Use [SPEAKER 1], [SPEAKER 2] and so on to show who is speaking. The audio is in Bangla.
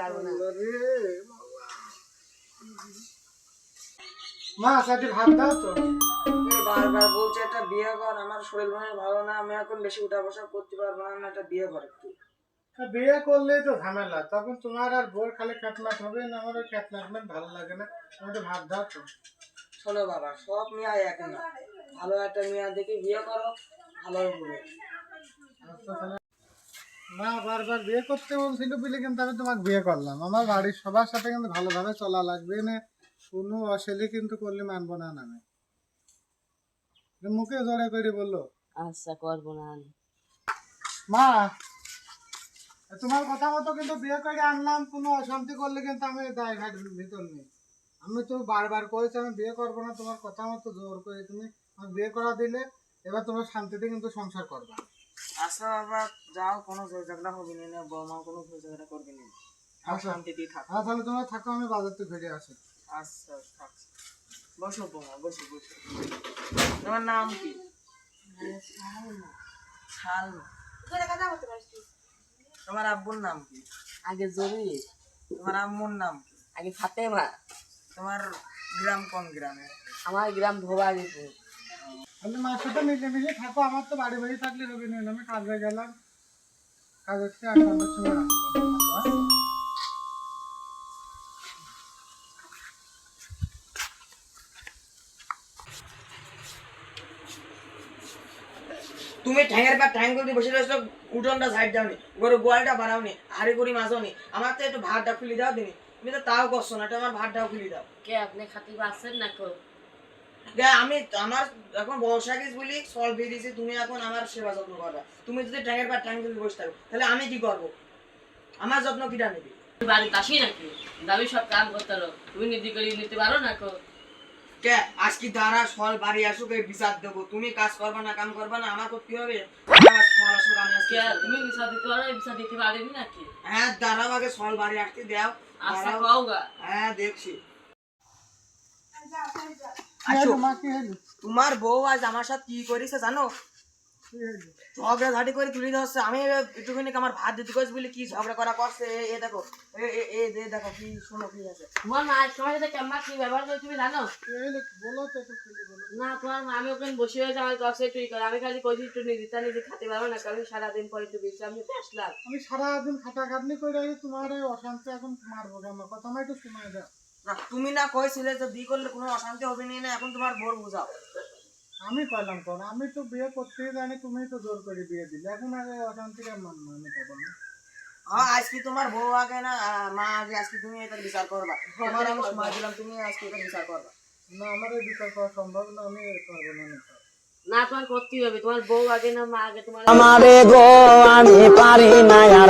[SPEAKER 1] পারবো না।
[SPEAKER 2] মা সাথে ভাত দাও তো।
[SPEAKER 3] বারবার বলছে একটা বিয়ে কর, আমার শরীর মনে ভালো না, আমি এখন বেশি উঠা বসা করতে পারবো না, একটা বিয়ে কর একটু।
[SPEAKER 2] বিয়ে করলেই তো ঝামেলা, তখন তোমার আর বোর খালি ক্যাটনাট হবে না, আমার ওই ক্যাটনাটমেন্ট ভালো লাগে না। আমাকে ভাত দাও তো।
[SPEAKER 3] শোনো বাবা, সব মেয়ে এক না, ভালো একটা মেয়ে দেখে বিয়ে করো, ভালো হবে।
[SPEAKER 2] না বারবার বিয়ে করতে বলছিল বলে কিন্তু আমি তোমাকে বিয়ে করলাম। আমার বাড়ির সবার সাথে কিন্তু ভালোভাবে চলা লাগবে না, কোনো অশালি কিন্তু করলে মানবো না আমি। মুখে জোরে করে বললো।
[SPEAKER 1] আচ্ছা করবো না আমি।
[SPEAKER 2] মা তোমার কথা মতো কিন্তু বিয়ে করে আনলাম, কোনো অশান্তি করলে কিন্তু আমি দায় ঘাট ভিতর নেই। আমি তো বারবার করেছি আমি বিয়ে করবো না, তোমার কথা মতো জোর করে তুমি আমাকে বিয়ে করা দিলে, এবার তোমার শান্তিতে কিন্তু সংসার করবা।
[SPEAKER 3] আচ্ছা বাবা যাও, কোনো জোর ঝগড়া হবে না, বৌমা কোনো জোর ঝগড়া করবে না, শান্তিতেই থাকো।
[SPEAKER 2] হ্যাঁ তাহলে তোমরা থাকো, আমি বাজার থেকে ঘুরে আসি।
[SPEAKER 3] আচ্ছা থাকছে, বসো বৌমা, বসো বসো। তোমার নাম কি? সালমা। তোমার আব্বুর নাম কি?
[SPEAKER 1] আগে জরুরি,
[SPEAKER 3] তোমার আম্মুর নাম কি?
[SPEAKER 1] আগে ফাতেমা।
[SPEAKER 3] তোমার গ্রাম কোন গ্রামে?
[SPEAKER 1] আমার গ্রাম ভোবারিপুর।
[SPEAKER 2] তাহলে মার সাথে মিলেমিশে থাকো, আমার তো বাড়ি বাড়ি থাকলে হবে না, আমি কাজে গেলাম, কাজের থেকে 8 ঘন্টার সময় আসবো।
[SPEAKER 3] তুমি ঠ্যাঙের পর ঠ্যাং করে বসে রয়েছো, উঠোনটা সাইড দাওনি, গরু গোয়ালটা বাড়াওনি, হাড়ি করি মাছওনি, আমার তো একটু ভাতটা খুলে দাও দিনি, তুমি তো তাও করছো না, আমার ভাতটাও খুলে দাও।
[SPEAKER 1] কে আপনি খাতিব আছেন না কো?
[SPEAKER 3] আমি আমার এখন বর্ষা গেছ বলি সল দিয়ে দিয়েছি, তুমি এখন আমার সেবা যত্ন করবা। তুমি যদি ঠ্যাঙের পর ঠ্যাং করে বসে থাকো তাহলে আমি কি করবো? আমার যত্ন কিটা নেবে?
[SPEAKER 1] বাড়িতে আসি নাকি? দাবি সব কাম করতে পারো, তুমি নিজে করে নিতে পারো না কো?
[SPEAKER 3] কে আজকে দ্বারা ফল বাড়ি আসুক এই বিচার দেবো, তুমি কাজ করবা না কাম করবা না, আমার করতে হবে। আমার ফল আসুক আমি আজকে
[SPEAKER 1] কে তুমি বিচার দিতে পারো, বিচার দিতে পারেনি নাকি?
[SPEAKER 3] হ্যাঁ দাঁড়াও, আগে ফল বাড়ি আসতে দাও।
[SPEAKER 1] আচ্ছা
[SPEAKER 3] দাঁড়াও।
[SPEAKER 1] কও গা।
[SPEAKER 3] হ্যাঁ দেখছি।
[SPEAKER 2] কি হলো মা, কি হলো?
[SPEAKER 3] তোমার বউ আজ আমার সাথে কি করেছে জানো?
[SPEAKER 2] কি হলো?
[SPEAKER 3] ঝগড়া ঝাঁটি করে তুলে ধরছে। আমি একটুখানি আমার ভাত দিতে কইছি বলে কি ঝগড়া করা করছে। এ দেখো, দেখো কি, শোনো কি আছে।
[SPEAKER 1] তোমার মা তোমার সাথে কেমন কি ব্যবহার করে তুমি জানো?
[SPEAKER 2] কি হলো বলো তো, একটু খুলে বলো।
[SPEAKER 1] না তোমার মা, আমি ওখানে বসে হয়েছে আমার কাছে তুই করে, আমি খালি কইছি একটু নিজে নিজে খাতে পারবো না, আমি সারাদিন পরে একটু বিশ্রাম নিতে আসলাম।
[SPEAKER 2] আমি সারাদিন খাটাখাটনি করে তোমার এই অশান্তি এখন মারবো কেন? কথা আমার একটু শোনায় দাও।
[SPEAKER 3] না তুমি না কইছিলে যে বিয়ে করলে কোনো অশান্তি হবে না, এখন তোমার বোর বুঝাও।
[SPEAKER 2] আমি কইলাম কোন, আমি তো বিয়ে করতেই জানি, তুমি তো জোর করে বিয়ে দিলে, এখন আগে অশান্তি কেন মানবো আমি পাবো না?
[SPEAKER 3] হ্যাঁ আজকে তোমার বউ আগে না মা আগে, আজকে তুমি এটা বিচার করবা। তোমার আমি সময় দিলাম, তুমি আজকে এটা বিচার করবা।
[SPEAKER 2] না আমার এই বিচার করা সম্ভব না, আমি পারবো না নিতে।
[SPEAKER 1] না তোমার করতেই হবে, তোমার বউ আগে না মা আগে? তোমার
[SPEAKER 4] আমারে গো আমি পারি না আর